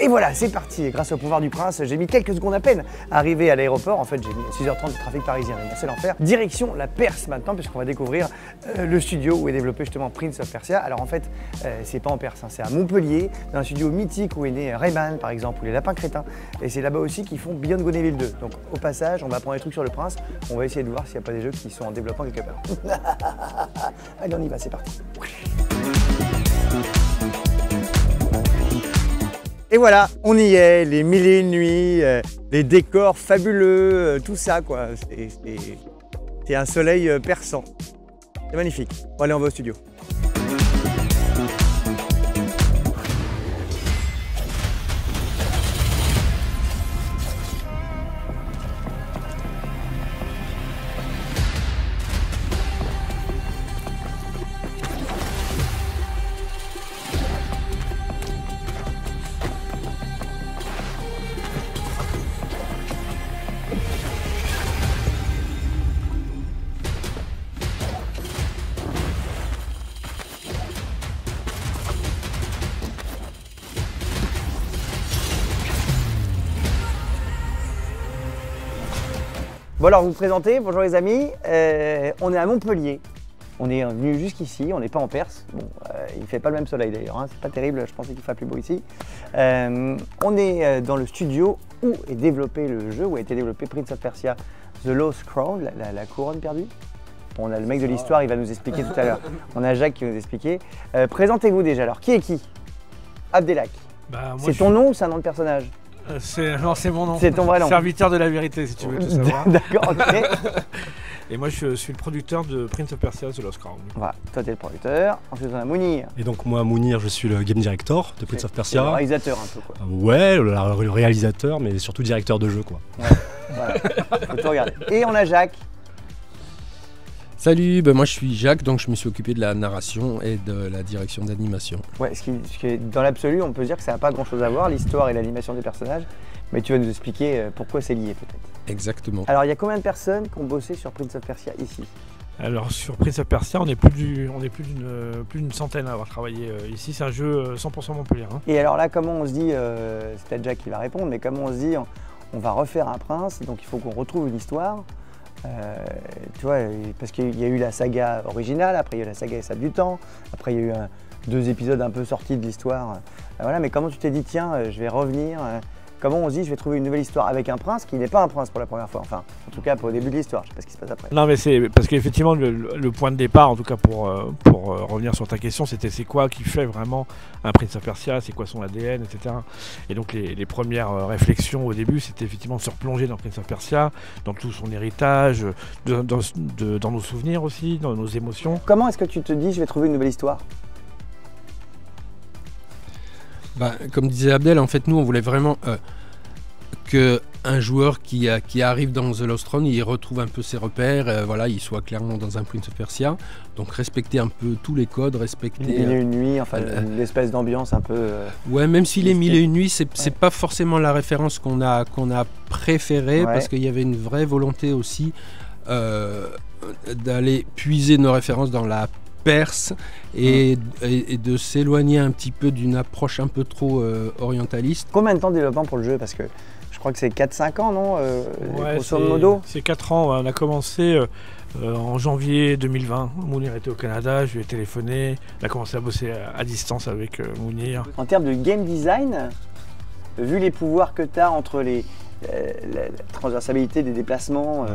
Et voilà, c'est parti. Grâce au pouvoir du prince, j'ai mis quelques secondes à peine à arriver à l'aéroport. En fait, j'ai mis 6h30 de trafic parisien, c'est l'enfer. Direction la Perse maintenant, puisqu'on va découvrir le studio où est développé justement Prince of Persia. Alors en fait, c'est pas en Perse, hein, c'est à Montpellier, dans un studio mythique où est né Rayman par exemple, ou les Lapins Crétins. Et c'est là-bas aussi qu'ils font Beyond Good and Evil 2. Donc au passage, on va apprendre des trucs sur le prince. On va essayer de voir s'il n'y a pas des jeux qui sont en développement quelque part. Allez, on y va, c'est parti. Et voilà, on y est, les mille et une nuits, les décors fabuleux, tout ça quoi. C'est un soleil perçant. C'est magnifique. Bon allez, on va au studio. Bon alors, vous présentez, bonjour les amis, on est à Montpellier, on est venu jusqu'ici, on n'est pas en Perse, bon, il fait pas le même soleil d'ailleurs, hein, c'est pas terrible, je pensais qu'il ferait plus beau ici. On est dans le studio où est développé le jeu, où a été développé Prince of Persia, The Lost Crown, la couronne perdue. Bon, on a le mec de l'histoire, il va nous expliquer tout à l'heure, on a Jacques qui va nous expliquer. Présentez-vous déjà alors, qui est qui? Abdelak, c'est ton nom ou c'est un nom de personnage? Non, c'est mon nom. C'est ton vrai nom. Serviteur de la vérité, si tu veux tout savoir. D'accord, ok. Et moi, je suis le producteur de Prince of Persia The Lost Crown. Voilà, toi, t'es le producteur. Ensuite, on a Mounir. Et donc, moi, Mounir, je suis le game director de Prince of Persia. Le réalisateur, un peu, quoi. Ouais, le réalisateur, mais surtout directeur de jeu, quoi. Ouais, voilà. Faut tout regarder. Et on a Jacques. Salut, moi je suis Jacques, donc je me suis occupé de la narration et de la direction d'animation. Ouais, ce qui est dans l'absolu, on peut dire que ça n'a pas grand chose à voir, l'histoire et l'animation des personnages, mais tu vas nous expliquer pourquoi c'est lié peut-être. Exactement. Alors il y a combien de personnes qui ont bossé sur Prince of Persia ici? Alors sur Prince of Persia, on est plus d'une centaine à avoir travaillé ici. C'est un jeu 100% Montpellier. Hein. Et alors là, comment on se dit, c'est peut-être Jacques qui va répondre, mais comment on se dit, on va refaire un prince, donc il faut qu'on retrouve une histoire. Tu vois, parce qu'il y a eu la saga originale, après il y a eu la saga Sables du Temps, après il y a eu deux épisodes un peu sortis de l'histoire. Voilà, mais comment tu t'es dit, tiens, je vais revenir, comment on se dit, je vais trouver une nouvelle histoire avec un prince qui n'est pas un prince pour la première fois, enfin, en tout cas pas au début de l'histoire, je sais pas ce qui se passe après. Non, mais c'est parce qu'effectivement, le point de départ, en tout cas pour revenir sur ta question, c'était c'est quoi qui fait vraiment un Prince of Persia, c'est quoi son ADN, etc. Et donc les premières réflexions au début, c'était effectivement de se replonger dans Prince of Persia, dans tout son héritage, dans nos souvenirs aussi, dans nos émotions. Comment est-ce que tu te dis, je vais trouver une nouvelle histoire? Comme disait Abdel, en fait, nous, on voulait vraiment qu'un joueur qui arrive dans The Lost Crown, il retrouve un peu ses repères, voilà, il soit clairement dans un Prince of Persia. Donc respecter un peu tous les codes, respecter... Mille et une nuits, enfin l'espèce d'ambiance un peu... Ouais, même si les Mille et une nuits, c'est pas forcément la référence qu'on a préférée, parce qu'il y avait une vraie volonté aussi d'aller puiser nos références dans la Perse et de s'éloigner un petit peu d'une approche un peu trop orientaliste. Combien de temps de développement pour le jeu? Parce que je crois que c'est 4-5 ans, non? Ouais, grosso modo. C'est 4 ans, on a commencé en janvier 2020. Mounir était au Canada, je lui ai téléphoné, on a commencé à bosser à distance avec Mounir. En termes de game design, vu les pouvoirs que tu as entre la transversalité des déplacements,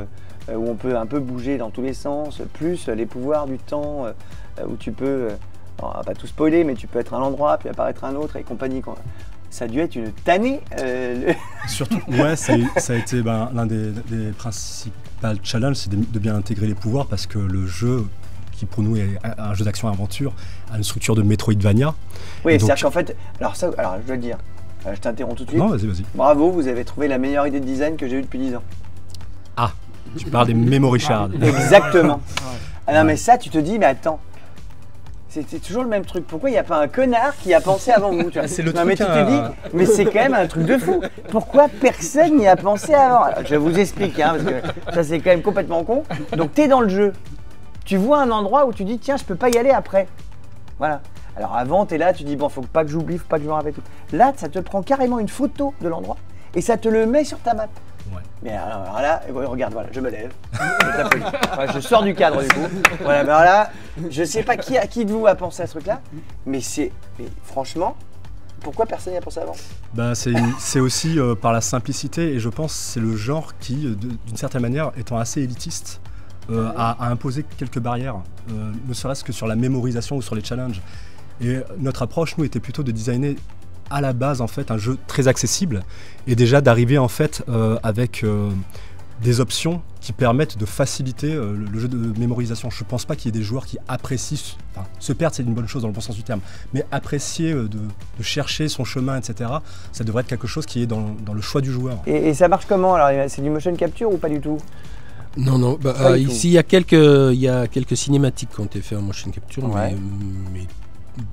où on peut un peu bouger dans tous les sens, plus les pouvoirs du temps, où tu peux, on va pas tout spoiler, mais tu peux être à un endroit, puis apparaître à un autre et compagnie. Quoi. Ça a dû être une tannée. Surtout, ouais, ça a été l'un des principaux challenges, c'est de bien intégrer les pouvoirs, parce que le jeu, qui pour nous est un jeu d'action-aventure, a une structure de Metroidvania. Oui, c'est-à-dire qu'en fait, alors je dois le dire, je t'interromps tout de suite. Non, vas-y. Bravo, vous avez trouvé la meilleure idée de design que j'ai eue depuis 10 ans. Ah, tu parles des memory shards. Exactement. Ah non, mais ça, tu te dis, mais attends, c'est toujours le même truc. Pourquoi il n'y a pas un connard qui a pensé avant vous, tu vois? C'est le non, truc, mais tu te dis, mais c'est quand même un truc de fou. Pourquoi personne n'y a pensé avant? Alors, je vous explique, hein, parce que ça c'est quand même complètement con. Donc tu es dans le jeu, tu vois un endroit où tu dis, tiens, je peux pas y aller après. Voilà. Alors avant, tu es là, tu dis bon, faut pas que j'oublie, faut pas que je me rappelle tout. Là, ça te prend carrément une photo de l'endroit et ça te le met sur ta map. Ouais. Mais alors là, regarde, voilà, je me lève, je sors du cadre du coup. Voilà, mais alors là, je sais pas qui de vous a pensé à ce truc-là, mais franchement, pourquoi personne n'y a pensé avant? Bah, c'est aussi par la simplicité, et je pense que c'est le genre qui, d'une certaine manière, étant assez élitiste, a imposé quelques barrières, ne serait-ce que sur la mémorisation ou sur les challenges. Et notre approche, nous, était plutôt de designer à la base en fait un jeu très accessible et déjà d'arriver en fait avec des options qui permettent de faciliter le jeu de mémorisation. Je pense pas qu'il y ait des joueurs qui apprécient, enfin se perdre c'est une bonne chose dans le bon sens du terme, mais apprécier de chercher son chemin, etc. Ça devrait être quelque chose qui est dans le choix du joueur. Et ça marche comment alors? C'est du motion capture ou pas du tout? Non, ici il y a quelques cinématiques qui ont été faites en motion capture, ouais. mais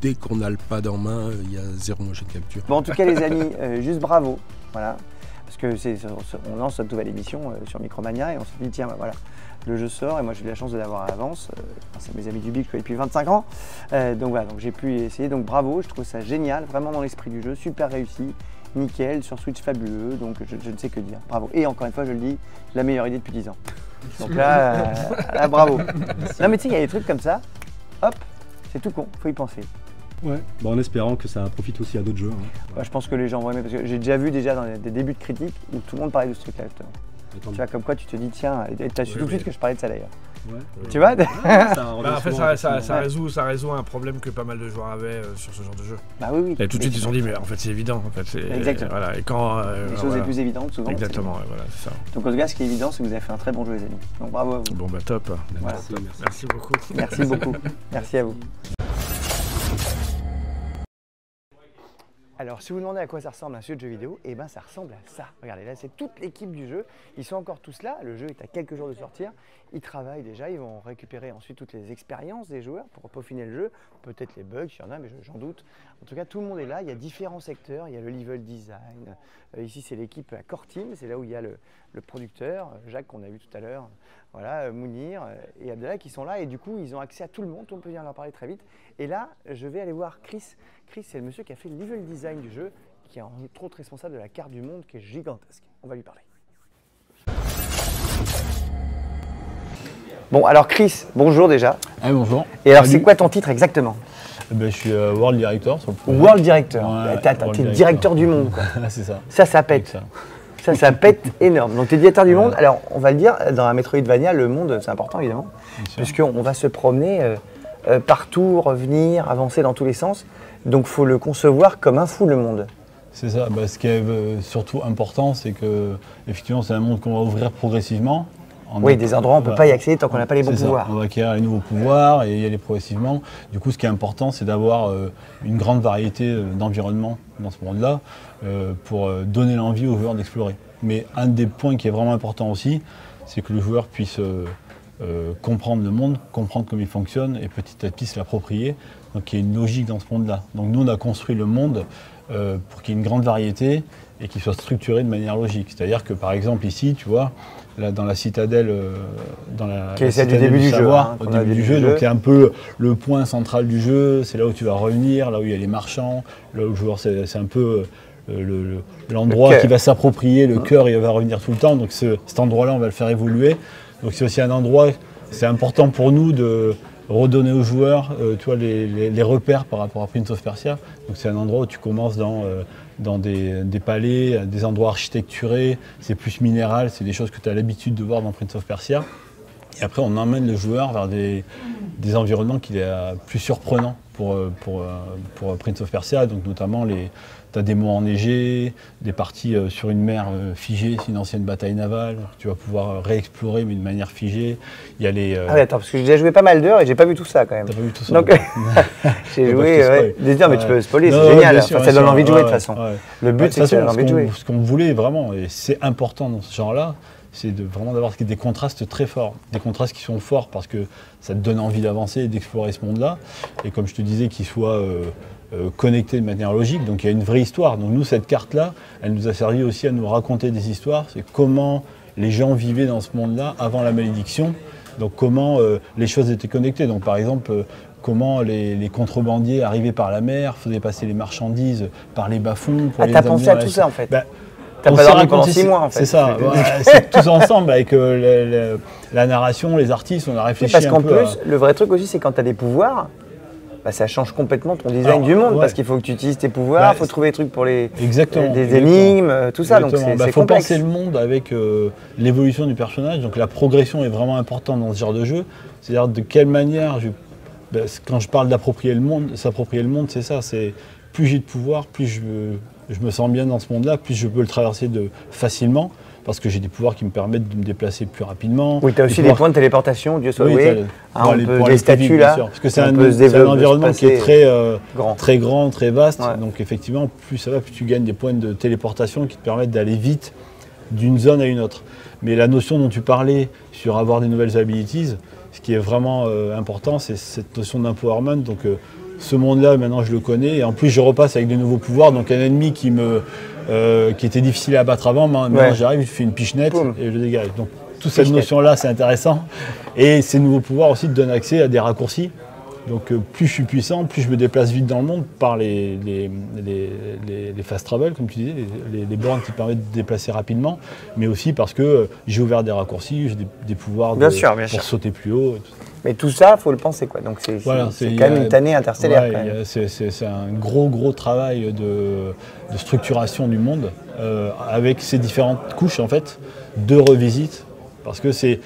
dès qu'on a le pad en main, il y a zéro motion capture. Bon, en tout cas, les amis, juste bravo. Voilà. Parce que on lance cette nouvelle émission sur Micromania et on se dit, tiens, bah, voilà, le jeu sort et moi j'ai eu la chance de l'avoir à l'avance. C'est mes amis du BIC que je connais depuis 25 ans. Donc voilà, donc j'ai pu essayer. Donc bravo, je trouve ça génial, vraiment dans l'esprit du jeu, super réussi, nickel, sur Switch fabuleux. Donc je ne sais que dire. Bravo. Et encore une fois, je le dis, la meilleure idée depuis 10 ans. Donc là, bravo. Non, mais tu sais, il y a des trucs comme ça, hop. C'est tout con, faut y penser. Ouais, bah en espérant que ça profite aussi à d'autres jeux. Hein. Ouais, je pense que les gens vont aimer, parce que j'ai déjà vu dans des débuts de critiques où tout le monde parlait de ce truc-là. Tu vois, comme quoi tu te dis, tiens, et tu as su tout de suite que je parlais de ça d'ailleurs. Ouais. Tu vois en fait, ça résout un problème que pas mal de joueurs avaient sur ce genre de jeu. Bah oui. Et tout de suite, ils se sont dit, mais en fait, c'est évident. En fait, exactement. Voilà. Et quand, les choses les plus évidentes, souvent. Exactement, voilà, c'est ça. Donc, en tout cas, ce qui est évident, c'est que vous avez fait un très bon jeu, les amis. Donc, bravo à vous. Bon, bah, top. Voilà. Merci beaucoup. Merci beaucoup. Merci à vous. Alors, si vous demandez à quoi ça ressemble un jeu de jeu vidéo, eh ben ça ressemble à ça. Regardez, là, c'est toute l'équipe du jeu. Ils sont encore tous là. Le jeu est à quelques jours de sortir. Ils travaillent déjà. Ils vont récupérer ensuite toutes les expériences des joueurs pour peaufiner le jeu. Peut-être les bugs, s'il y en a, mais j'en doute. En tout cas, tout le monde est là. Il y a différents secteurs. Il y a le level design. Ici, c'est l'équipe à Core Team. C'est là où il y a le producteur, Jacques, qu'on a vu tout à l'heure. Voilà, Mounir et Abdallah qui sont là. Et du coup, ils ont accès à tout le monde. On peut venir leur parler très vite. Et là, je vais aller voir Chris. Chris, c'est le monsieur qui a fait le level design du jeu, qui est entre autres responsable de la carte du monde qui est gigantesque. On va lui parler. Bon, alors Chris, bonjour déjà. Ah, bonjour. Et alors, c'est quoi ton titre exactement? Je suis World Director sur le projet. World Director. Ouais, T'es directeur du monde, quoi. C'est ça. Ça pète. Ça pète énorme. Donc, tu es directeur du monde. Alors, on va le dire, dans la Metroidvania, le monde, c'est important évidemment, puisqu'on va se promener partout, revenir, avancer dans tous les sens. Donc, il faut le concevoir comme un fou, le monde. C'est ça. Ce qui est surtout important, c'est que effectivement, c'est un monde qu'on va ouvrir progressivement. Oui, des endroits, on ne peut pas y accéder tant qu'on n'a pas les bons pouvoirs. On va acquérir les nouveaux pouvoirs et y aller progressivement. Du coup, ce qui est important, c'est d'avoir une grande variété d'environnements dans ce monde-là pour donner l'envie aux joueurs d'explorer. Mais un des points qui est vraiment important aussi, c'est que le joueur puisse comprendre le monde, comprendre comment il fonctionne et petit à petit se l'approprier. Donc il y a une logique dans ce monde-là. Donc nous, on a construit le monde pour qu'il y ait une grande variété et qu'il soit structuré de manière logique. C'est-à-dire que par exemple ici, tu vois, là dans la citadelle, qui est celle du début du jeu, au début du jeu, donc c'est un peu le point central du jeu, c'est là où tu vas revenir, là où il y a les marchands, là où le joueur c'est un peu l'endroit qui va s'approprier, le cœur il va revenir tout le temps, donc cet endroit-là on va le faire évoluer. Donc c'est aussi un endroit, c'est important pour nous de redonner aux joueurs tu vois, les repères par rapport à Prince of Persia. Donc c'est un endroit où tu commences dans des palais, des endroits architecturés, c'est plus minéral, c'est des choses que tu as l'habitude de voir dans Prince of Persia. Et après on emmène le joueur vers des environnements qui est plus surprenants pour Prince of Persia, donc notamment tu as des monts enneigés, des parties sur une mer figée, c'est une ancienne bataille navale, tu vas pouvoir réexplorer mais de manière figée. Il y a les, Ah oui, attends, parce que j'ai déjà joué pas mal d'heures et j'ai pas vu tout ça quand même. T'as pas vu tout ça? Donc j'ai joué, mais tu peux spoiler, c'est génial, ça donne envie de jouer de toute façon. Le but c'est que ça donne envie de jouer. Ce qu'on voulait vraiment, et c'est important dans ce genre-là, c'est vraiment d'avoir des contrastes très forts, des contrastes qui sont forts parce que ça te donne envie d'avancer et d'explorer ce monde-là, et comme je te disais, qu'ils soient connectés de manière logique, donc il y a une vraie histoire. Donc nous, cette carte-là, elle nous a servi aussi à nous raconter des histoires, c'est comment les gens vivaient dans ce monde-là avant la malédiction, donc comment les choses étaient connectées. Donc par exemple, comment les contrebandiers arrivaient par la mer, faisaient passer les marchandises par les bas-fonds. Ah, t'as pensé à tout ça en fait. T'as pas dormi pendant 6 mois en fait. C'est ça, c'est tous ensemble avec la narration, les artistes, on a réfléchi un peu. Parce qu'en plus, le vrai truc aussi, c'est quand tu as des pouvoirs, ça change complètement ton design du monde, parce qu'il faut que tu utilises tes pouvoirs, il faut trouver des trucs pour des énigmes, tout ça, donc c'est complexe. Il faut penser le monde avec l'évolution du personnage, donc la progression est vraiment importante dans ce genre de jeu, c'est-à-dire de quelle manière, quand je parle d'approprier le monde, s'approprier le monde, c'est ça, c'est plus j'ai de pouvoir, plus je me sens bien dans ce monde-là, plus je peux le traverser facilement, parce que j'ai des pouvoirs qui me permettent de me déplacer plus rapidement. Oui, tu as aussi des points de téléportation, Dieu soit loué. Des statues là. Parce que c'est un environnement qui est très grand, très vaste. Ouais. Donc effectivement, plus ça va, plus tu gagnes des points de téléportation qui te permettent d'aller vite d'une zone à une autre. Mais la notion dont tu parlais sur avoir des nouvelles abilities, ce qui est vraiment important, c'est cette notion d'empowerment. Donc ce monde-là, maintenant je le connais, et en plus je repasse avec de nouveaux pouvoirs, donc un ennemi qui était difficile à battre avant, maintenant j'arrive, je fais une pichenette et je le dégage. Donc toute cette notion-là, c'est intéressant, et ces nouveaux pouvoirs aussi te donnent accès à des raccourcis. Donc plus je suis puissant, plus je me déplace vite dans le monde par les fast travel, comme tu disais, les bornes qui permettent de déplacer rapidement, mais aussi parce que j'ai ouvert des raccourcis, j'ai des pouvoirs pour sauter plus haut. Mais tout ça, il faut le penser, quoi. Donc c'est quand même une tannée interstellaire. C'est un gros travail de structuration du monde avec ces différentes couches en fait de revisite, parce que c'est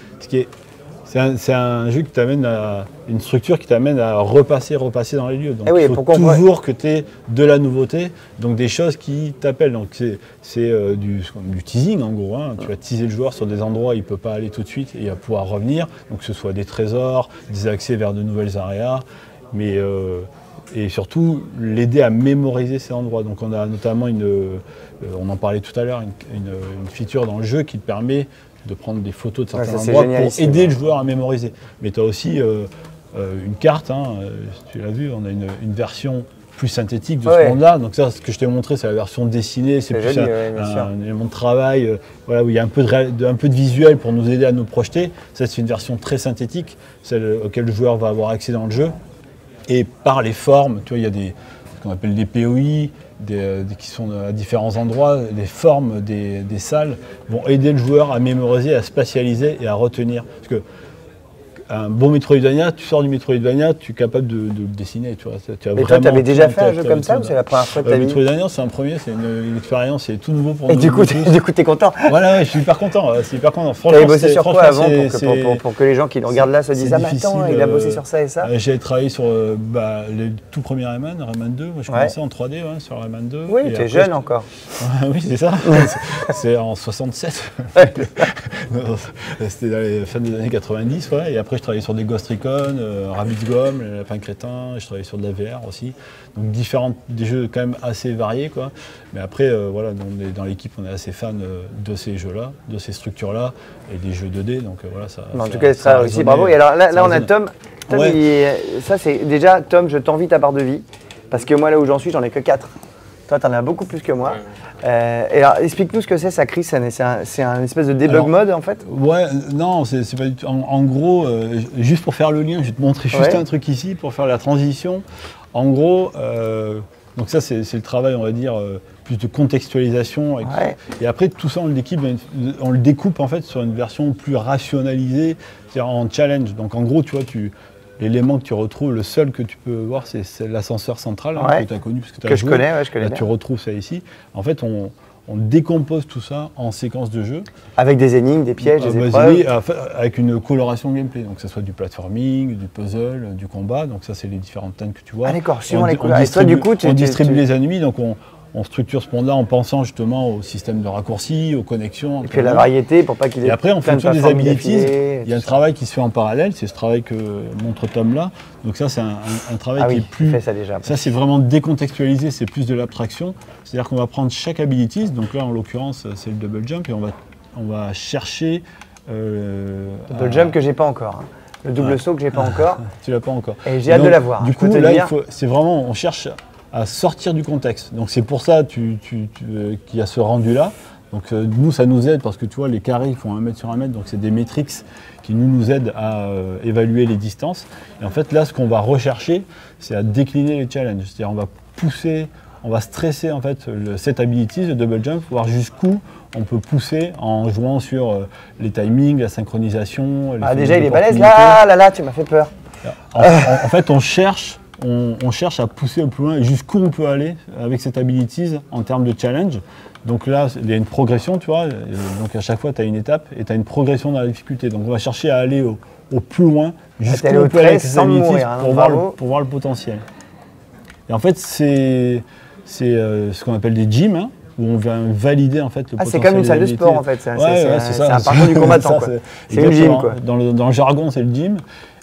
un jeu qui t'amène à une structure qui t'amène à repasser dans les lieux. Donc il faut toujours que tu aies de la nouveauté, donc des choses qui t'appellent. Donc c'est du teasing en gros. Hein. Tu vas teaser le joueur sur des endroits où il ne peut pas aller tout de suite et il va pouvoir revenir. Donc que ce soit des trésors, des accès vers de nouvelles areas, mais et surtout l'aider à mémoriser ces endroits. Donc on a notamment on en parlait tout à l'heure, une feature dans le jeu qui te permet de prendre des photos de certains endroits pour aider le joueur à mémoriser. Mais tu as aussi une carte, tu l'as vu, on a une version plus synthétique de ce monde-là. Donc ça, ce que je t'ai montré, c'est la version dessinée, c'est plus un élément de travail où il y a un peu de visuel pour nous aider à nous projeter. Ça, c'est une version très synthétique, celle auquel le joueur va avoir accès dans le jeu. Et par les formes, tu vois, il y a ce qu'on appelle des POI, qui sont à différents endroits, les formes des salles vont aider le joueur à mémoriser, à spatialiser et à retenir. Parce que un bon Metroidvania, tu sors du Metroidvania, tu es capable de le dessiner. Tu vois, mais toi, tu avais déjà fait un jeu comme ça ou c'est la première fois de ta vie ? Metroidvania, c'est un premier, c'est une expérience, c'est tout nouveau pour nous. Et du coup, tu es content ? Voilà, je suis hyper content. Tu avais bossé sur quoi avant pour que les gens qui nous regardent là se disent « Ah, mais attends, il a bossé sur ça et ça ?» J'ai travaillé sur le tout premier Rayman 2. Moi, je commençais en 3D sur Rayman 2. Oui, tu es jeune encore. Oui, c'est ça. C'est en 67. C'était dans les fins des années 90. Et après, je travaillais sur des Ghost Recon, Rabbids Gum, le Lapin Crétin, je travaillais sur de la VR aussi. Donc des jeux quand même assez variés, quoi. Mais après, dans l'équipe, on est assez fan de ces jeux-là, de ces structures-là, et des jeux 2D. Donc voilà, ça. En tout cas, c'est ça aussi, bravo. Et alors là on a Tom. Ça, c'est déjà, Tom, je t'envie ta barre de vie, parce que moi, là où j'en suis, j'en ai que 4. Toi, t'en as beaucoup plus que moi. Et alors, explique-nous ce que c'est, ça crie, c'est un espèce de debug mode, en fait ? Ouais, non, c'est pas du tout. En gros, juste pour faire le lien, je vais te montrer juste un truc ici, pour faire la transition. En gros, donc ça, c'est le travail, on va dire, plus de contextualisation. Et après, tout ça, on le découpe, en fait, sur une version plus rationalisée, c'est-à-dire en challenge. Donc, en gros, tu vois, l'élément que tu retrouves, le seul que tu peux voir, c'est l'ascenseur central que tu as connu parce que tu as joué. Je connais. Là, tu retrouves ça ici. En fait, on décompose tout ça en séquences de jeu. Avec des énigmes, des pièges, des épreuves. Oui, avec une coloration gameplay. Donc, que ce soit du platforming, du puzzle, du combat. Donc, ça, c'est les différentes thèmes que tu vois. Ah, d'accord, suivant les couleurs. Et toi, du coup, on distribue les ennemis. Donc, on structure ce monde-là en pensant justement au système de raccourcis, aux connexions. Et puis la variété pour pas qu'il y ait. Et après, en fonction des abilities, il y a un travail qui se fait en parallèle. C'est ce travail que montre Tom là. Donc ça, c'est un travail qui est plus. Fait ça déjà. Ça, c'est vraiment décontextualisé. C'est plus de l'abstraction. C'est-à-dire qu'on va prendre chaque abilities. Donc là, en l'occurrence, c'est le double jump et on va chercher. Double jump que j'ai pas encore. Le double saut que j'ai pas encore. Tu l'as pas encore. Et j'ai hâte de l'avoir. Du coup, là, c'est vraiment, on cherche à sortir du contexte. Donc c'est pour ça qu'il y a ce rendu-là. Donc nous, ça nous aide parce que tu vois, les carrés ils font 1 mètre sur 1 mètre, donc c'est des métriques qui nous aident à évaluer les distances. Et en fait, là, ce qu'on va rechercher, c'est à décliner les challenges. C'est-à-dire on va pousser, on va stresser en fait le set abilities, le double jump, voir jusqu'où on peut pousser en jouant sur les timings, la synchronisation. Les déjà, il est balèze. Là, tu m'as fait peur. En fait, on cherche à pousser au plus loin et jusqu'où on peut aller avec cette abilities en termes de challenge. Donc là, il y a une progression, tu vois. Donc à chaque fois, tu as une étape et tu as une progression dans la difficulté. Donc on va chercher à aller au plus loin jusqu'où on peut aller avec ces abilities pour voir le potentiel. Et en fait, c'est ce qu'on appelle des gyms, hein, où on vient valider en fait le potentiel. C'est comme une salle de sport en fait. C'est un parcours du combattant. C'est une gym quoi. Dans le jargon, c'est le gym.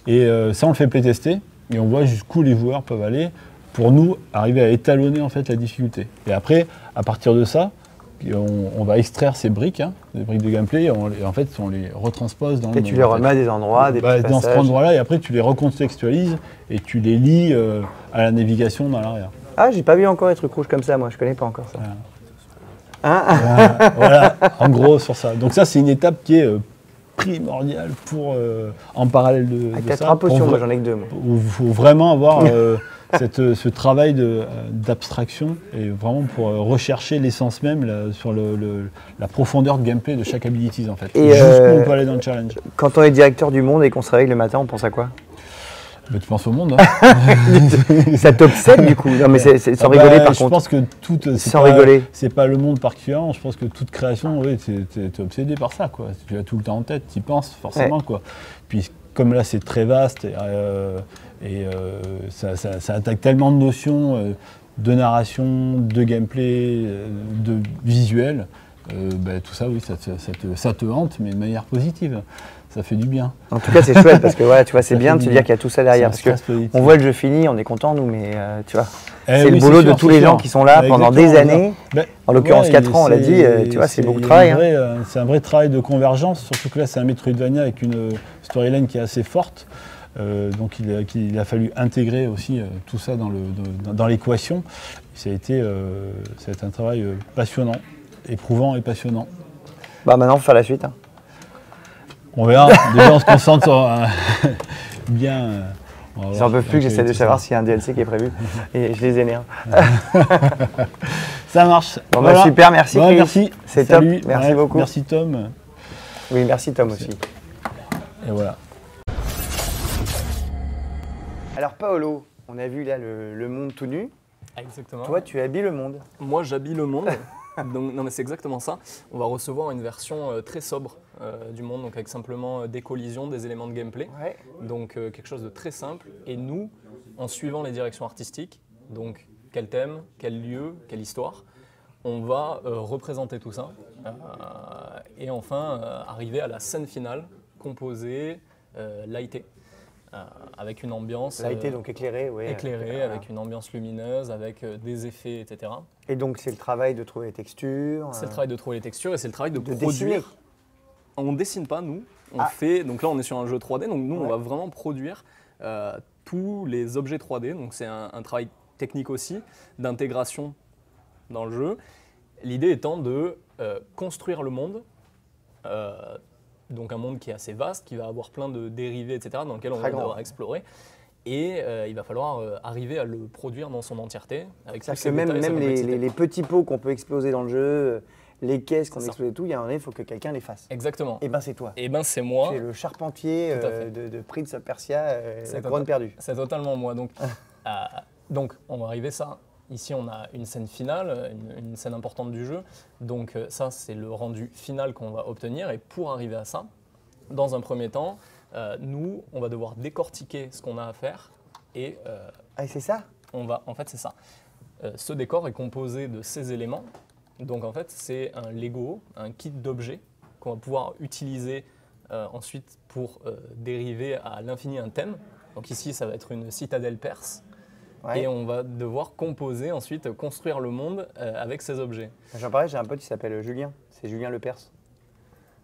Et ça, on le fait playtester et on voit jusqu'où les joueurs peuvent aller pour nous arriver à étalonner en fait la difficulté. Et après, à partir de ça, on va extraire ces briques, hein, des briques de gameplay, et en fait, on les retranspose dans le monde. Et tu les remets à des endroits, des petits dans cet endroit-là, et après, tu les recontextualises et tu les lis à la navigation dans l'arrière. Ah, j'ai pas vu encore les trucs rouges comme ça, moi, je connais pas encore ça. Voilà, en gros, sur ça. Donc ça, c'est une étape qui est primordiale pour, en parallèle de ça. T'as 3 potions, moi j'en ai que 2. Il faut vraiment avoir ce travail d'abstraction et vraiment pour rechercher l'essence même sur la profondeur de gameplay de chaque abilities en fait. Et jusqu'où on peut aller dans le challenge. Quand on est directeur du monde et qu'on se réveille le matin, on pense à quoi? Tu penses au monde. Hein. Ça t'obsède du coup. Non mais c'est sans rigoler par contre. Je pense que c'est pas le monde particulièrement. Je pense que toute création, oui, t'es obsédé par ça quoi. Tu l'as tout le temps en tête, t'y penses forcément quoi. Puis comme là c'est très vaste et ça attaque tellement de notions de narration, de gameplay, de visuel. Tout ça, oui, ça te hante, mais de manière positive. Ça fait du bien. En tout cas, c'est chouette parce que tu vois, c'est bien de se dire qu'il y a tout ça derrière. Parce qu'on voit le jeu fini, on est content nous, mais tu vois, c'est le boulot de tous les gens qui sont là pendant des années. En l'occurrence, 4 ans, on l'a dit, tu vois, c'est beaucoup de travail. C'est un vrai travail de convergence, surtout que là, c'est un Metroidvania avec une storyline qui est assez forte. Donc il a fallu intégrer aussi tout ça dans l'équation. Ça a été un travail passionnant, éprouvant et passionnant. Maintenant, il faut faire la suite. Hein. On verra. Déjà, on se concentre sur bien. J'en peux plus que j'essaie de savoir s'il y a un DLC qui est prévu. Et je les énerve. Ça marche. Bon, voilà. Super, merci. Ouais, merci. C'est top. Merci beaucoup. Merci Tom. Oui, merci Tom aussi. Et voilà. Alors Paolo, on a vu là le monde tout nu. Exactement. Toi, tu habilles le monde. Moi, j'habille le monde. Donc, non, mais c'est exactement ça. On va recevoir une version très sobre du monde, donc avec simplement des collisions, des éléments de gameplay. Ouais. Donc quelque chose de très simple. Et nous, en suivant les directions artistiques, donc quel thème, quel lieu, quelle histoire, on va représenter tout ça. Et enfin, arriver à la scène finale, composée, lightée. Avec une ambiance lightée, donc éclairée, avec une ambiance lumineuse, avec des effets, etc. Et donc c'est le travail de trouver les textures. C'est le travail de trouver les textures et c'est le travail de produire. Dessiner. On ne dessine pas, nous. On fait. Donc là, on est sur un jeu 3D, donc nous, on va vraiment produire tous les objets 3D. Donc c'est un travail technique aussi, d'intégration dans le jeu. L'idée étant de construire le monde. Donc un monde qui est assez vaste, qui va avoir plein de dérivés, etc., dans lequel on va devoir explorer. Et il va falloir arriver à le produire dans son entièreté. Avec même les petits pots qu'on peut exploser dans le jeu, les caisses qu'on explose et tout, il y a un moment, il faut que quelqu'un les fasse. Exactement. Et ben c'est toi. Et ben c'est moi. Tu es le charpentier de Prince of Persia, la couronne perdue. C'est totalement moi. Donc on va arriver ça. Ici, on a une scène finale, une scène importante du jeu. Donc ça, c'est le rendu final qu'on va obtenir. Et pour arriver à ça, dans un premier temps, nous, on va devoir décortiquer ce qu'on a à faire. Et c'est ça ? En fait, c'est ça. Ce décor est composé de ces éléments. Donc en fait, c'est un Lego, un kit d'objets qu'on va pouvoir utiliser ensuite pour dériver à l'infini un thème. Donc ici, ça va être une citadelle perse. Ouais. Et on va devoir composer ensuite, construire le monde avec ces objets. J'en parlais, j'ai un pote qui s'appelle Julien, c'est Julien Le Perse.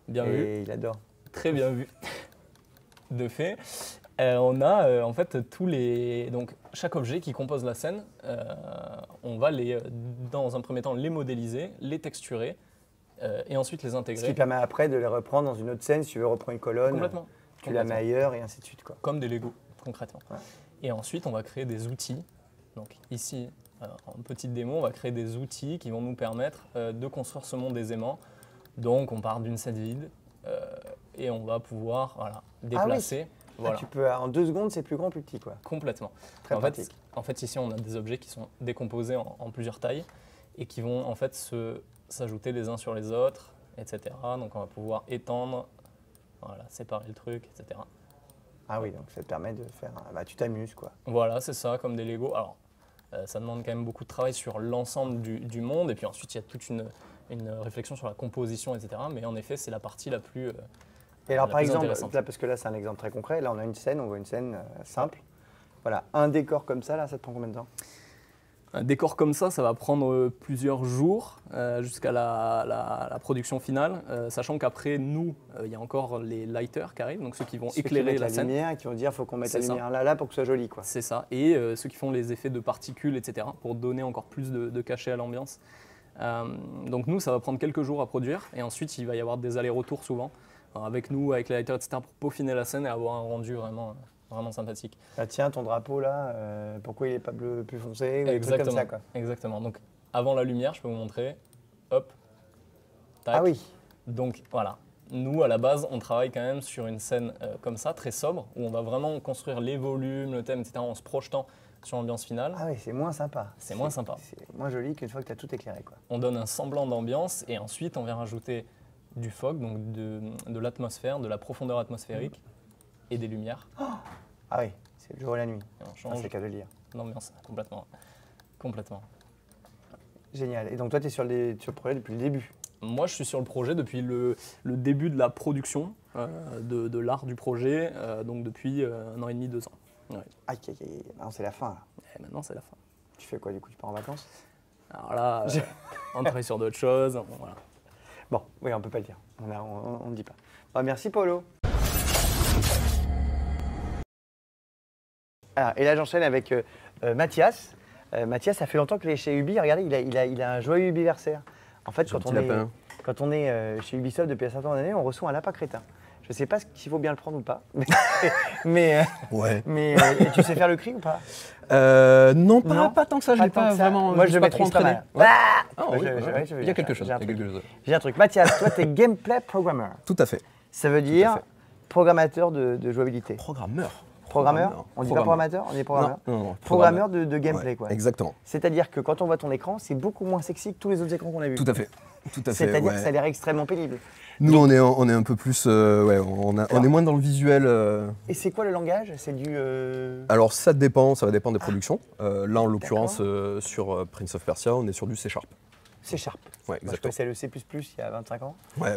Bien vu. Et il adore. Très bien vu. De fait, on a en fait donc chaque objet qui compose la scène, on va dans un premier temps les modéliser, les texturer, et ensuite les Ce qui intégrer permet après de les reprendre dans une autre scène. Si tu veux reprendre une colonne, complètement. tu la mets ailleurs et ainsi de suite, quoi. Comme des Lego, concrètement. Ouais. Et ensuite, on va créer des outils. Donc ici, en petite démo, on va créer des outils qui vont nous permettre de construire ce monde aisément. Donc on part d'une scène vide et on va pouvoir déplacer. Voilà. Tu peux, en 2 secondes, c'est plus grand, plus petit, quoi. Complètement. Très pratique. En fait, ici, on a des objets qui sont décomposés en plusieurs tailles et qui vont en fait s'ajouter les uns sur les autres, etc. Donc on va pouvoir étendre, voilà, séparer le truc, etc. Ah oui, donc ça te permet de faire... tu t'amuses, quoi. Voilà, c'est ça, comme des Lego. Alors, ça demande quand même beaucoup de travail sur l'ensemble du monde. Et puis ensuite, il y a toute une réflexion sur la composition, etc. Mais en effet, c'est la partie la plus Et alors, la par plus exemple, intéressante. là, parce que là, c'est un exemple très concret. Là, on a une scène, on voit une scène simple. Voilà, un décor comme ça, là, ça te prend combien de temps? Un décor comme ça va prendre plusieurs jours jusqu'à la production finale, sachant qu'après, nous, il y a encore les lighters qui arrivent, donc ceux qui vont Ceux qui éclairer mettent la la scène. lumière et qui vont dire faut qu'on mette la C'est ça. lumière là pour que ce soit joli, quoi. C'est ça. Et ceux qui font les effets de particules, etc., pour donner encore plus de cachet à l'ambiance. Donc nous, ça va prendre quelques jours à produire. Et ensuite, il va y avoir des allers-retours souvent, avec nous, avec les lighters, etc., pour peaufiner la scène et avoir un rendu vraiment sympathique. Ah, tiens, ton drapeau là, pourquoi il n'est pas bleu plus foncé ou des trucs comme ça, quoi. Exactement. Donc avant la lumière, je peux vous montrer. Hop. Tac. Ah oui. Donc voilà. Nous, à la base, on travaille quand même sur une scène comme ça, très sobre, où on va vraiment construire les volumes, le thème, etc., en se projetant sur l'ambiance finale. Ah oui, c'est moins sympa. C'est moins sympa. C'est moins joli qu'une fois que tu as tout éclairé, quoi. On donne un semblant d'ambiance et ensuite on vient rajouter du fog, donc de l'atmosphère, de la profondeur atmosphérique et des lumières. Ah oui, c'est le jour et la nuit. Et on Ça, change c'est le cas de le dire. l'ambiance complètement. Complètement. Génial. Et donc toi, tu es sur le projet depuis le début. Moi, je suis sur le projet depuis le début de la production de l'art du projet, donc depuis 1 an et demi, 2 ans. Ouais. Aïe, aïe, aïe. Maintenant, c'est la fin, là. Et maintenant, c'est la fin. Tu fais quoi, du coup? Tu pars en vacances? Alors là, on travaille sur d'autres choses. Bon, voilà. Bon, oui, on peut pas le dire. On ne dit pas. Bah, merci, Paulo. Alors, et là, j'enchaîne avec Mathias. Mathias, ça fait longtemps qu'il est chez Ubi. Regardez, il a un joyeux Ubiversaire. En fait, quand on est chez Ubisoft depuis un certain nombre d'années, on reçoit un lapin crétin. Je ne sais pas s'il faut bien le prendre ou pas. Mais et tu sais faire le cri ou pas? Non, Non, pas tant que ça, je pas l'ai tant pas que ça. vraiment. Moi, je le pas maîtrise trop pas entraîné. mal. Ouais. Ah Ah, oui, je ouais. veux Il y a dire quelque ça. chose. J'ai un il y a truc. quelque chose. J'ai un truc. Mathias, toi, tu es gameplay programmer. Tout à fait. Ça veut dire fait. programmateur de jouabilité. Programmeur. Programmeur? On dit pas programmateur, on dit programmeur. Non. Programmeur de gameplay, Ouais, quoi. Exactement. C'est-à-dire que quand on voit ton écran, c'est beaucoup moins sexy que tous les autres écrans qu'on a vus. Tout à fait. C'est-à-dire ouais. que ça a l'air extrêmement pénible. Nous, on est un peu plus. On est moins dans le visuel. Et c'est quoi le langage? C'est du. Alors, ça va dépendre des productions. Là, en l'occurrence, sur Prince of Persia, on est sur du C#. C#. Ouais, Moi, je exactement. connaissais le C++ il y a 25 ans. Ouais.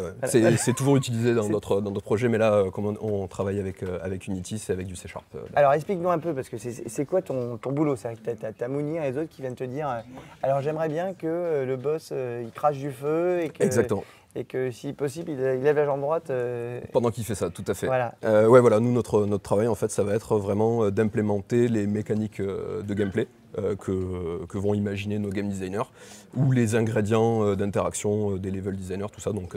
C'est toujours utilisé dans d'autres projets, mais là, comme on travaille avec Unity, c'est avec du C#. Alors, explique-nous un peu, parce que c'est quoi ton boulot? C'est vrai que t'as Mounir et les autres qui viennent te dire alors, j'aimerais bien que le boss, il crache du feu Exactement. et que si possible, il lève la jambe droite. Pendant qu'il fait ça, tout à fait. Voilà. Nous, notre travail, en fait, ça va être vraiment d'implémenter les mécaniques de gameplay que vont imaginer nos game designers, ou les ingrédients d'interaction des level designers, tout ça. Donc,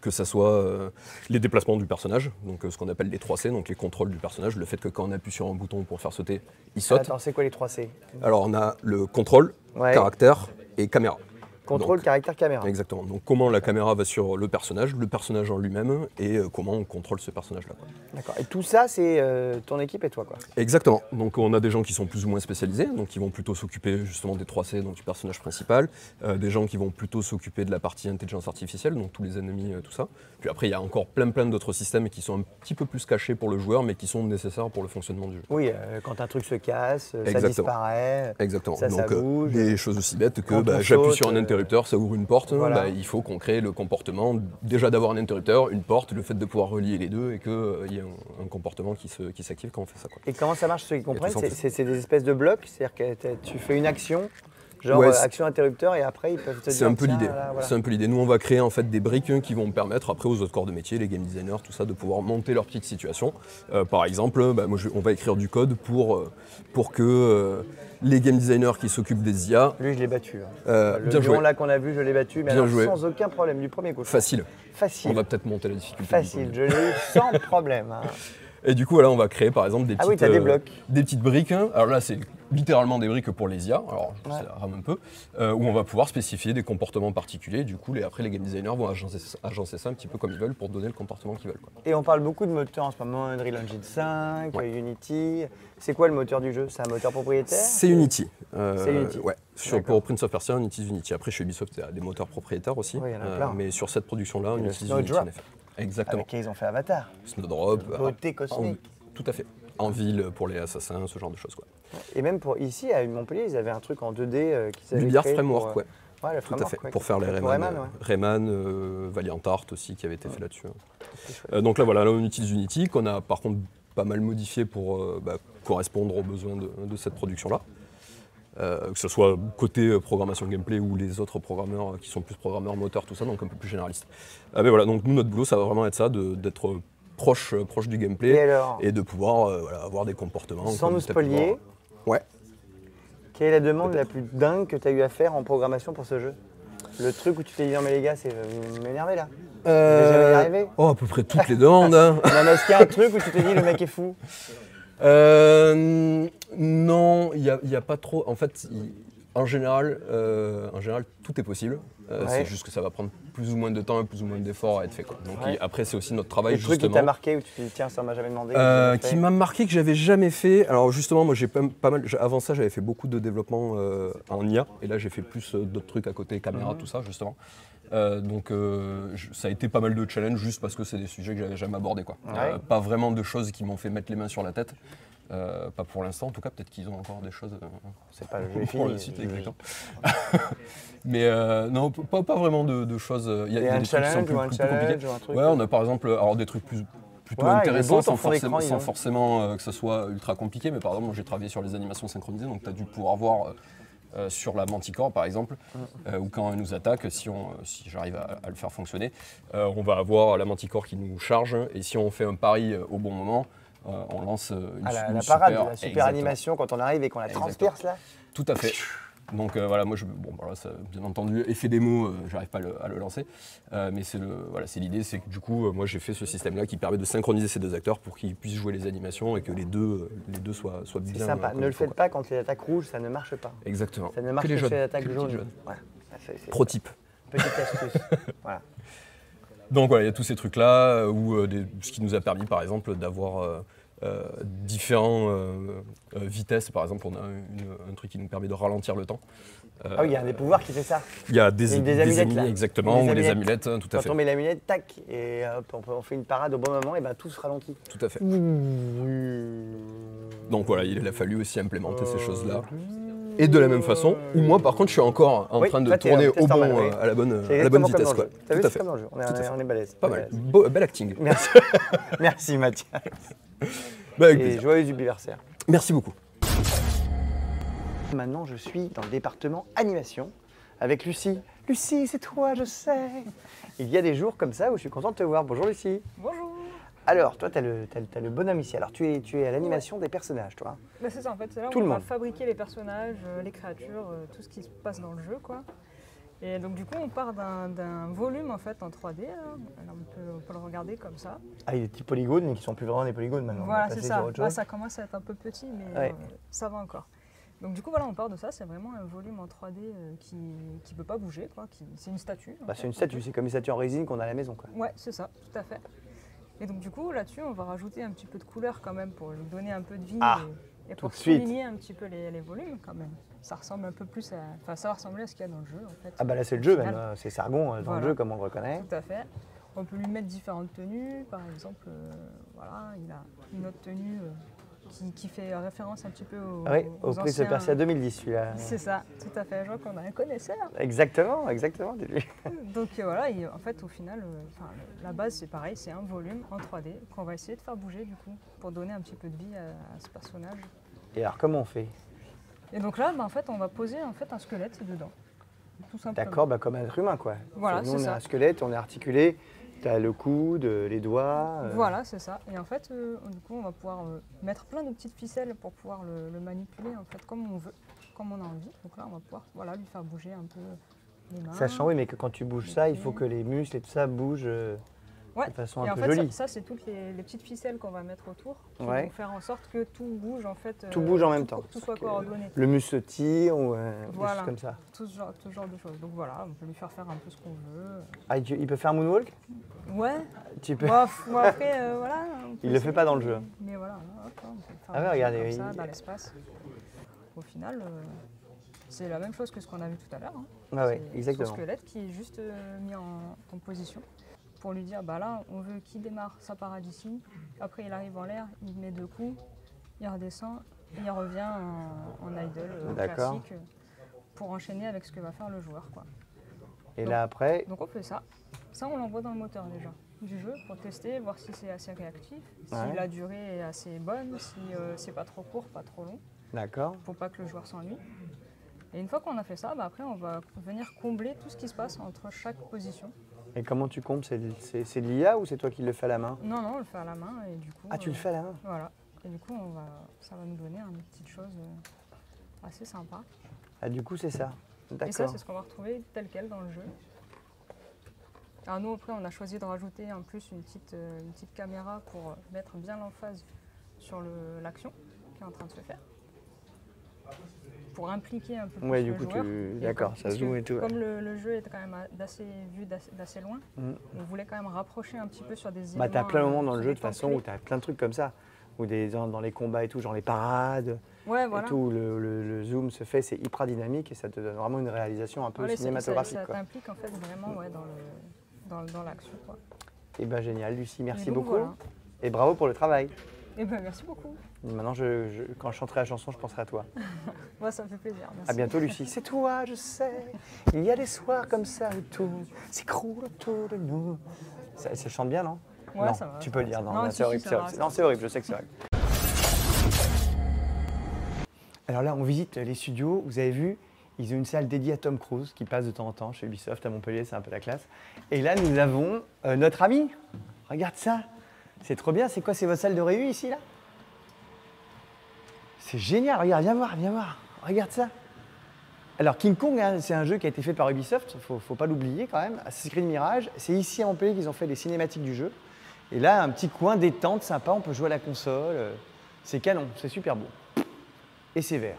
que ça soit les déplacements du personnage, donc ce qu'on appelle les 3C, donc les contrôles du personnage, le fait que quand on appuie sur un bouton pour faire sauter, il saute. Attends, c'est quoi les 3C? Alors, on a le contrôle, Ouais. caractère et caméra. Contrôle, Donc, caractère, caméra. Exactement. Donc comment la caméra va sur le personnage en lui-même et comment on contrôle ce personnage-là. D'accord. Et tout ça, c'est ton équipe et toi, quoi. Exactement. Donc on a des gens qui sont plus ou moins spécialisés, donc qui vont plutôt s'occuper justement des 3C, donc du personnage principal, des gens qui vont plutôt s'occuper de la partie intelligence artificielle, donc tous les ennemis, tout ça. Puis après il y a encore plein d'autres systèmes qui sont un petit peu plus cachés pour le joueur, mais qui sont nécessaires pour le fonctionnement du jeu. Oui, quand un truc se casse, ça Exactement. disparaît. Exactement. Ça Donc bouge. des choses aussi bêtes que Quand on j'appuie saute, sur un interrupteur, ça ouvre une porte. Voilà. Il faut qu'on crée le comportement déjà d'avoir un interrupteur, une porte, le fait de pouvoir relier les deux et qu'il y ait un comportement qui s'active quand on fait ça, quoi. Et comment ça marche, ceux qui comprennent? tout ça, C'est des espèces de blocs, c'est-à-dire que tu fais une action, Genre Ouais, action interrupteur et après ils peuvent te dire. C'est un peu tiens, l'idée. là, voilà. C'est un peu l'idée. Nous, on va créer en fait des briques qui vont permettre après aux autres corps de métier, les game designers, tout ça, de pouvoir monter leur petite situation. Par exemple, on va écrire du code pour que les game designers qui s'occupent des IA. Lui, je l'ai battu. Hein. Le Bien joué. lion là qu'on a vu, je l'ai battu, mais Bien alors, joué. sans aucun problème du premier coup. Facile. Facile. On va peut-être monter la difficulté. Facile, je l'ai eu sans problème. Hein. Et du coup, voilà, on va créer par exemple des Ah petites, oui, t'as des blocs. des petites briques. Alors là, c'est littéralement des briques pour les IA. Alors, Ouais. ça rame un peu. Où on va pouvoir spécifier des comportements particuliers. Du coup, après, les game designers vont agencer ça un petit peu comme ils veulent pour donner le comportement qu'ils veulent, quoi. Et on parle beaucoup de moteurs en ce moment, Unreal Engine 5, Ouais. Unity. C'est quoi le moteur du jeu? C'est un moteur propriétaire? C'est Unity. C'est Unity. Ouais. D'accord. Pour Prince of Persia, on utilise Unity. Après, chez Ubisoft, il y a des moteurs propriétaires aussi. Oui, il y en a plein. Mais sur cette production-là, on Et le utilise Unity Snowdrop. en effet. Exactement. Avec qui ils ont fait Avatar. Snowdrop. Beauté cosmique. Tout à fait. En ville, pour les assassins, ce genre de choses, quoi. Et même pour ici, à Montpellier, ils avaient un truc en 2D qui Du Biard Framework, ouais. Ouais, le Tout à framework. fait. ouais, Pour faire les pour Rayman. ouais. Rayman, Valiant Art aussi, qui avait été fait là-dessus. C'est chouette. Donc là, voilà, là, on utilise Unity, qu'on a par contre pas mal modifié pour correspondre aux besoins de cette production-là. Que ce soit côté programmation gameplay ou les autres programmeurs qui sont plus programmeurs moteurs, tout ça, donc un peu plus généraliste. Mais voilà, donc nous, notre boulot, ça va vraiment être ça, d'être proche du Et gameplay alors, et de pouvoir avoir des comportements. sans comme nous t'as pu spolier, voir. Ouais. quelle est la demande la plus dingue que tu as eu à faire en programmation pour ce jeu? Le truc où tu t'es dit non mais les gars, c'est vous m'énervez là. Vous n'allez jamais y arriver. À peu près toutes les demandes. Hein. Non mais est-ce qu'il y a un truc où tu t'es dit le mec est fou? Non, il y a pas trop. En fait, en général, tout est possible. Ouais. C'est juste que ça va prendre plus ou moins de temps et plus ou moins d'efforts à être fait, quoi. Donc Ouais. après, c'est aussi notre travail, Le truc qui t'a justement. marqué où tu t'es dit tiens ça m'a jamais demandé. que j'ai Qui fait. m'a marqué, que j'avais jamais fait. Alors justement, moi j'ai pas mal. Avant ça, j'avais fait beaucoup de développement en IA, et là j'ai fait plus d'autres trucs à côté, caméra, tout ça, justement. Donc ça a été pas mal de challenges juste parce que c'est des sujets que j'avais jamais abordés, quoi. Ouais. Pas vraiment de choses qui m'ont fait mettre les mains sur la tête. Pas pour l'instant, en tout cas, peut-être qu'ils ont encore des choses. C'est pas le jeu est pour fini. le site, exactement. Mais non, pas vraiment de choses. Il y Et a un des trucs qui sont challenge plus, ou un plus challenge compliqués. ou un truc. Ouais, on a par exemple alors, des trucs plutôt Ouais, il est intéressants beau, ton sans fond d'écran, forcément, dis sans donc. forcément que ce soit ultra compliqué. Mais par exemple, moi j'ai travaillé sur les animations synchronisées, donc tu as dû pouvoir voir sur la Manticore par exemple, ou quand elle nous attaque, si j'arrive à le faire fonctionner, on va avoir la Manticore qui nous charge, et si on fait un pari au bon moment, on lance une, Ah, la une parade, super, la super exactement. animation quand on arrive et qu'on la Exactement. transperce là. Tout à fait. Donc voilà, moi, voilà, ça, bien entendu, effet démo, j'arrive pas à le lancer, mais c'est l'idée, c'est que du coup, moi j'ai fait ce système-là qui permet de synchroniser ces deux acteurs pour qu'ils puissent jouer les animations et que les deux soient bien. C'est sympa. comme Ne le il faut, faites quoi. pas quand les attaques rouges, ça ne marche pas. Exactement. Ça ne marche que les que jeunes. sur les attaques que les petites jaunes. jeunes. Ouais. C'est Pro type. petite astuce. Voilà. Donc voilà, il y a tous ces trucs-là, ce qui nous a permis par exemple d'avoir différentes vitesses. Par exemple, on a un truc qui nous permet de ralentir le temps. Ah oui, il y a des pouvoirs qui fait ça. Il y a des Avec des amulettes, là. exactement, Des ou des amulettes. amulettes, tout à Quand fait. on met l'amulette, tac, et hop, on fait une parade au bon moment, et ben tout se ralentit. Tout à fait. Donc voilà, il a fallu aussi implémenter ces choses-là. Et de la même façon, où moi par contre je suis encore en Oui, train de toi, t'es tourner un au testerman, oui. à la bonne C'est vitesse, exactement quoi. comme dans le jeu. T'as vu, Tout à c'est fait. comme dans le jeu. Tout à fait. On est balèze. Pas On est mal. balèze. Bel acting. Merci. Merci Mathias. Bah, avec Et plaisir. joyeux anniversaire. Merci beaucoup. Maintenant, je suis dans le département animation avec Lucie. Lucie, c'est toi, je sais. Il y a des jours comme ça où je suis content de te voir. Bonjour Lucie. Bonjour. Alors, toi, tu as le bonhomme ici. Alors, tu es à l'animation des personnages, toi. Bah, c'est ça en fait, c'est là Tout où le on va monde. fabriquer les personnages, les créatures, tout ce qui se passe dans le jeu quoi. Et donc du coup on part d'un volume en fait en 3D, hein. Alors, on peut le regarder comme ça. Ah, il y a des petits polygones, mais qui sont plus vraiment des polygones maintenant. On va Voilà passer c'est sur ça, autre là chose. ça commence à être un peu petit mais Ouais. ça va encore. Donc du coup voilà on part de ça, c'est vraiment un volume en 3D qui ne peut pas bouger quoi, c'est une statue. en Bah, fait. c'est une statue, c'est comme une statue en résine qu'on a à la maison, quoi. Ouais, c'est ça, tout à fait. Et donc du coup, là-dessus, on va rajouter un petit peu de couleur quand même pour lui donner un peu de vie Ah, et tout pour de suite. souligner un petit peu les volumes quand même. Ça ressemble un peu plus à... Enfin, ça va ressembler à ce qu'il y a dans le jeu en fait. Ah bah là, c'est le Au jeu final. même. C'est Sargon dans Voilà. le jeu, comme on le reconnaît. Tout à fait. On peut lui mettre différentes tenues, par exemple, voilà, il a une autre tenue qui fait référence un petit peu aux, Ah oui, au aux Prince of anciens- Persia 2010, celui-là. C'est ça, tout à fait. Je vois qu'on a un connaisseur. Exactement, exactement. dis-lui. Donc voilà, et en fait au final, la base c'est pareil, c'est un volume en 3D qu'on va essayer de faire bouger du coup, pour donner un petit peu de vie à ce personnage. Et alors, comment on fait? Et donc là, en fait, on va poser en fait, un squelette dedans, tout simplement. D'accord, comme un être humain, quoi. Voilà, Nous, c'est on a ça. un squelette, on est articulé, tu as le coude, les doigts. Voilà, c'est ça. Et en fait, du coup, on va pouvoir mettre plein de petites ficelles pour pouvoir le manipuler en fait, comme on veut, comme on a envie. Donc là, on va pouvoir lui faire bouger un peu les mains. Sachant, oui, mais que quand tu bouges ça, il faut que les muscles et tout ça bougent de façon et un en peu fait, jolie. Ça c'est toutes les petites ficelles qu'on va mettre autour qui Ouais. vont faire en sorte que tout bouge en fait. Tout bouge en même temps. Tout soit coordonné. Le muscle se tire ou des Voilà. choses comme ça. Tout ce genre de choses. Donc voilà, on peut lui faire un peu ce qu'on veut. Ah, il peut faire un moonwalk? Ouais. Tu peux. Bon, après, voilà. on peut Il le fait essayer, pas dans le jeu. Mais voilà, hop, on peut faire Ah ouais, bouger regardez, comme ça il- dans l'espace. Au final, c'est la même chose que ce qu'on a vu tout à l'heure. Hein. Ah ouais, C'est exactement. son squelette qui est juste mis en position pour lui dire, là, on veut qu'il démarre, ça part d'ici. Après, il arrive en l'air, il met 2 coups, il redescend, et il revient en idle D'accord. classique pour enchaîner avec ce que va faire le joueur. Quoi. Et là, après, Donc on fait ça. Ça, on l'envoie dans le moteur déjà du jeu pour tester, voir si c'est assez réactif, si Ouais. la durée est assez bonne, si c'est pas trop court, pas trop long, d'accord. pour pas que le joueur s'ennuie. Et une fois qu'on a fait ça, après on va venir combler tout ce qui se passe entre chaque position. Et comment tu comptes? C'est de l'IA ou c'est toi qui le fais à la main? Non, on le fait à la main et du coup. Ah, tu le fais à la main? Voilà. Et du coup, ça va nous donner une petite chose assez sympa. Ah, du coup, c'est ça. Et ça, D'accord. c'est ce qu'on va retrouver tel quel dans le jeu. Alors nous, après, on a choisi de rajouter en plus une petite caméra pour mettre bien l'emphase sur l'action qui est en train de se faire. Pour impliquer un peu plus Ouais, du le coup, joueur. d'accord, ça Parce que zoome et tout. Ouais. Comme le jeu est quand même vu d'assez loin, Mm. on voulait quand même rapprocher un petit peu sur des éléments. Bah, t'as plein de moments dans le sur jeu des de toute façon points où t'as plein de trucs comme ça. Ou dans les combats et tout, genre les parades clés. Ouais, voilà. et tout, où le zoom se fait, c'est hyper dynamique et ça te donne vraiment une réalisation un peu Voilà, cinématographique. Ça quoi. t'implique en fait vraiment dans l'action. Quoi. Et ben génial, Lucie, merci donc, beaucoup. voilà. Et bravo pour le travail. Et ben merci beaucoup. Maintenant, quand je chanterai la chanson, je penserai à toi. Moi, ça me fait plaisir. Merci. À bientôt, Lucie. C'est toi, je sais. Il y a des soirs comme ça où tout s'écroule autour de nous. Ça chante bien, non? Ouais, non, ça va. tu peux le dire. Non, Non, non, si, c'est horrible. ça c'est va, horrible. ça Non, va. c'est horrible, je sais que c'est horrible. Alors là, on visite les studios. Vous avez vu, ils ont une salle dédiée à Tom Cruise qui passe de temps en temps chez Ubisoft à Montpellier, c'est un peu la classe. Et là, nous avons notre ami. Regarde ça. C'est trop bien. C'est quoi? C'est votre salle de réu ici, là? C'est génial. Regarde, viens voir. Regarde ça. Alors King Kong, hein, c'est un jeu qui a été fait par Ubisoft, faut pas l'oublier quand même. Assassin's Creed Mirage, c'est ici à Montpellier qu'ils ont fait les cinématiques du jeu. Et là, un petit coin détente sympa, on peut jouer à la console. C'est canon, c'est super beau. Et c'est vert.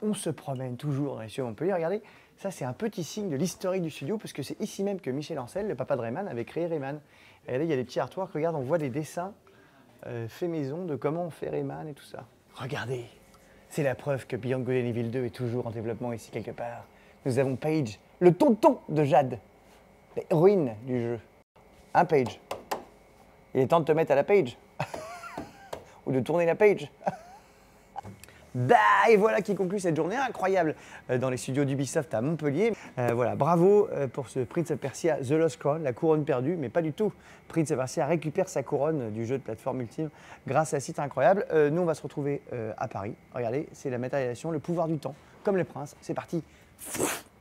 On se promène toujours dans les studios de Montpellier. Regardez, ça c'est un petit signe de l'historique du studio, parce que c'est ici même que Michel Ancel, le papa de Rayman, avait créé Rayman. Et là, il y a des petits artworks, regarde, on voit des dessins faits maison de comment on fait Rayman et tout ça. Regardez, c'est la preuve que Beyond Good and Evil 2 est toujours en développement ici quelque part. Nous avons Paige, le tonton de Jade, l'héroïne du jeu. Un Paige. Il est temps de te mettre à la page. Ou de tourner la page. Bah, et voilà qui conclut cette journée incroyable dans les studios d'Ubisoft à Montpellier. Voilà, bravo pour ce Prince of Persia The Lost Crown, la couronne perdue, mais pas du tout. Prince of Persia récupère sa couronne du jeu de plateforme ultime grâce à ce site incroyable. Nous, on va se retrouver à Paris. Regardez, c'est la matérialisation, le pouvoir du temps, comme les princes. C'est parti.